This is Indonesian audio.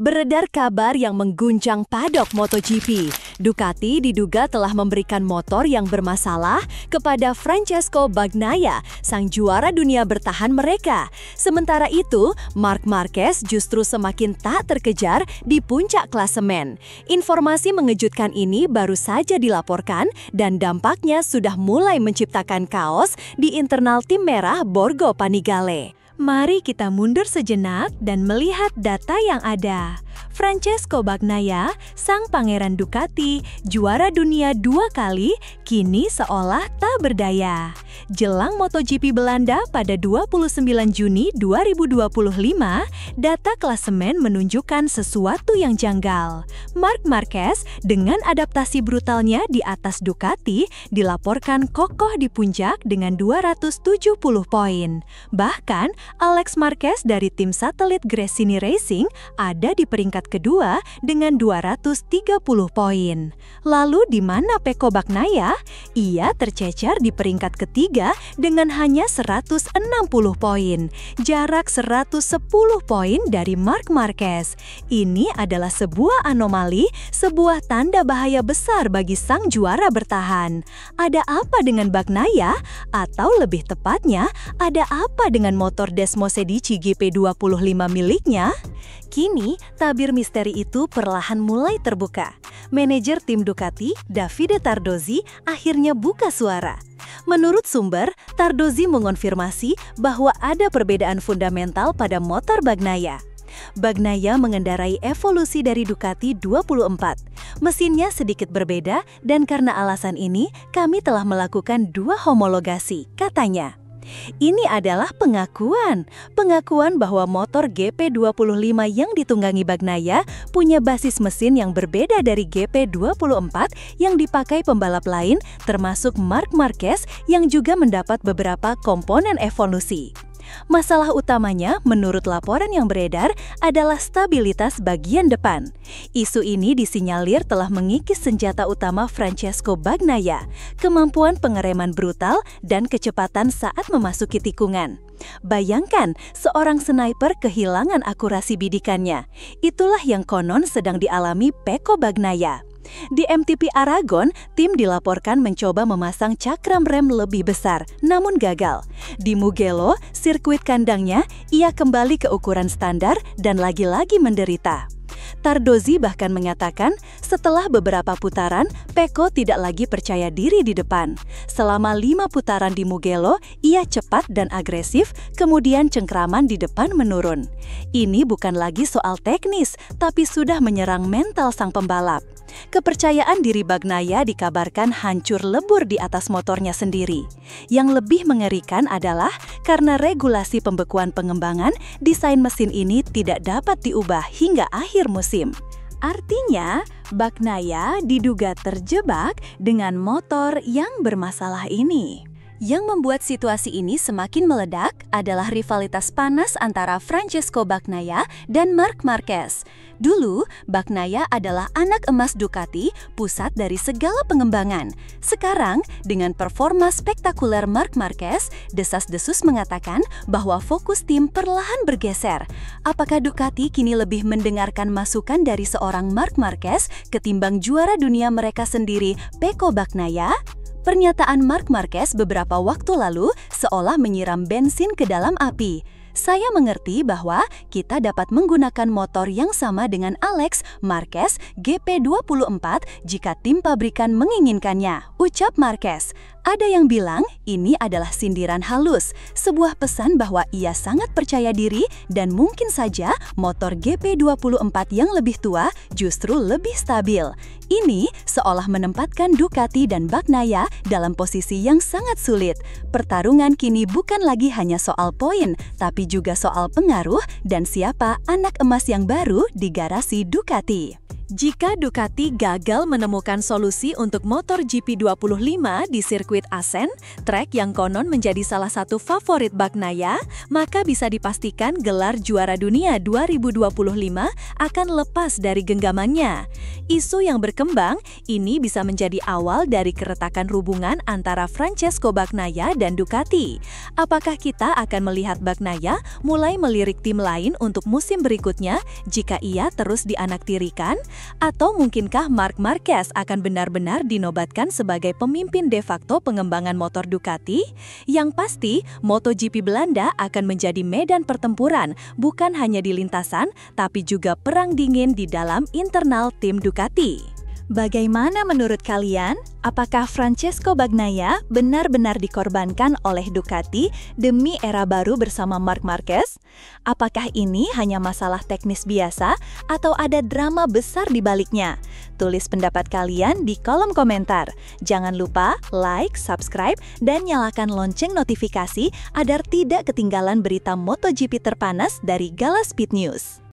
Beredar kabar yang mengguncang paddock MotoGP. Ducati diduga telah memberikan motor yang bermasalah kepada Francesco Bagnaia, sang juara dunia bertahan mereka. Sementara itu, Marc Marquez justru semakin tak terkejar di puncak klasemen. Informasi mengejutkan ini baru saja dilaporkan dan dampaknya sudah mulai menciptakan kaos di internal tim merah Borgo Panigale. Mari kita mundur sejenak dan melihat data yang ada. Francesco Bagnaia, sang pangeran Ducati, juara dunia 2 kali, kini seolah tak berdaya. Jelang MotoGP Belanda pada 29 Juni 2025, data klasemen menunjukkan sesuatu yang janggal. Marc Marquez dengan adaptasi brutalnya di atas Ducati dilaporkan kokoh di puncak dengan 270 poin. Bahkan, Alex Marquez dari tim satelit Gresini Racing ada di peringkat kedua dengan 230 poin. Lalu di mana Pecco Bagnaia? Ia tercecer di peringkat ketiga dengan hanya 160 poin. Jarak 110 poin dari Marc Marquez. Ini adalah sebuah anomali, sebuah tanda bahaya besar bagi sang juara bertahan. Ada apa dengan Bagnaia? Atau lebih tepatnya, ada apa dengan motor Desmosedici GP25 miliknya? Kini, tabir misteri itu perlahan mulai terbuka. Manajer tim Ducati, Davide Tardozzi, akhirnya buka suara. Menurut sumber, Tardozzi mengonfirmasi bahwa ada perbedaan fundamental pada motor Bagnaia. Bagnaia mengendarai evolusi dari Ducati 24. Mesinnya sedikit berbeda dan karena alasan ini, kami telah melakukan 2 homologasi, katanya. Ini adalah pengakuan bahwa motor GP25 yang ditunggangi Bagnaia punya basis mesin yang berbeda dari GP24 yang dipakai pembalap lain termasuk Marc Marquez yang juga mendapat beberapa komponen evolusi. Masalah utamanya, menurut laporan yang beredar, adalah stabilitas bagian depan. Isu ini disinyalir telah mengikis senjata utama Francesco Bagnaia, kemampuan pengereman brutal dan kecepatan saat memasuki tikungan. Bayangkan, seorang sniper kehilangan akurasi bidikannya. Itulah yang konon sedang dialami Pecco Bagnaia. Di MTP Aragon, tim dilaporkan mencoba memasang cakram rem lebih besar, namun gagal. Di Mugello, sirkuit kandangnya, ia kembali ke ukuran standar dan lagi-lagi menderita. Tardozzi bahkan mengatakan, setelah beberapa putaran, Pecco tidak lagi percaya diri di depan. Selama 5 putaran di Mugello, ia cepat dan agresif, kemudian cengkraman di depan menurun. Ini bukan lagi soal teknis, tapi sudah menyerang mental sang pembalap. Kepercayaan diri Bagnaia dikabarkan hancur lebur di atas motornya sendiri. Yang lebih mengerikan adalah karena regulasi pembekuan pengembangan, desain mesin ini tidak dapat diubah hingga akhir musim. Artinya, Bagnaia diduga terjebak dengan motor yang bermasalah ini. Yang membuat situasi ini semakin meledak adalah rivalitas panas antara Francesco Bagnaia dan Marc Marquez. Dulu, Bagnaia adalah anak emas Ducati, pusat dari segala pengembangan. Sekarang, dengan performa spektakuler Marc Marquez, desas-desus mengatakan bahwa fokus tim perlahan bergeser. Apakah Ducati kini lebih mendengarkan masukan dari seorang Marc Marquez ketimbang juara dunia mereka sendiri, Pecco Bagnaia? Pernyataan Marc Marquez beberapa waktu lalu seolah menyiram bensin ke dalam api. Saya mengerti bahwa kita dapat menggunakan motor yang sama dengan Alex Marquez GP24 jika tim pabrikan menginginkannya, ucap Marquez. Ada yang bilang ini adalah sindiran halus, sebuah pesan bahwa ia sangat percaya diri dan mungkin saja motor GP24 yang lebih tua justru lebih stabil. Ini seolah menempatkan Ducati dan Bagnaia dalam posisi yang sangat sulit. Pertarungan kini bukan lagi hanya soal poin, tapi juga soal pengaruh dan siapa anak emas yang baru di garasi Ducati. Jika Ducati gagal menemukan solusi untuk motor GP25 di sirkuit Assen, trek yang konon menjadi salah satu favorit Bagnaia, maka bisa dipastikan gelar juara dunia 2025 akan lepas dari genggamannya. Isu yang berkembang ini bisa menjadi awal dari keretakan hubungan antara Francesco Bagnaia dan Ducati. Apakah kita akan melihat Bagnaia mulai melirik tim lain untuk musim berikutnya jika ia terus dianaktirikan? Atau mungkinkah Marc Marquez akan benar-benar dinobatkan sebagai pemimpin de facto pengembangan motor Ducati? Yang pasti, MotoGP Belanda akan menjadi medan pertempuran, bukan hanya di lintasan, tapi juga perang dingin di dalam internal tim Ducati. Bagaimana menurut kalian? Apakah Francesco Bagnaia benar-benar dikorbankan oleh Ducati demi era baru bersama Marc Marquez? Apakah ini hanya masalah teknis biasa atau ada drama besar di baliknya? Tulis pendapat kalian di kolom komentar. Jangan lupa like, subscribe, dan nyalakan lonceng notifikasi agar tidak ketinggalan berita MotoGP terpanas dari Gala Speed News.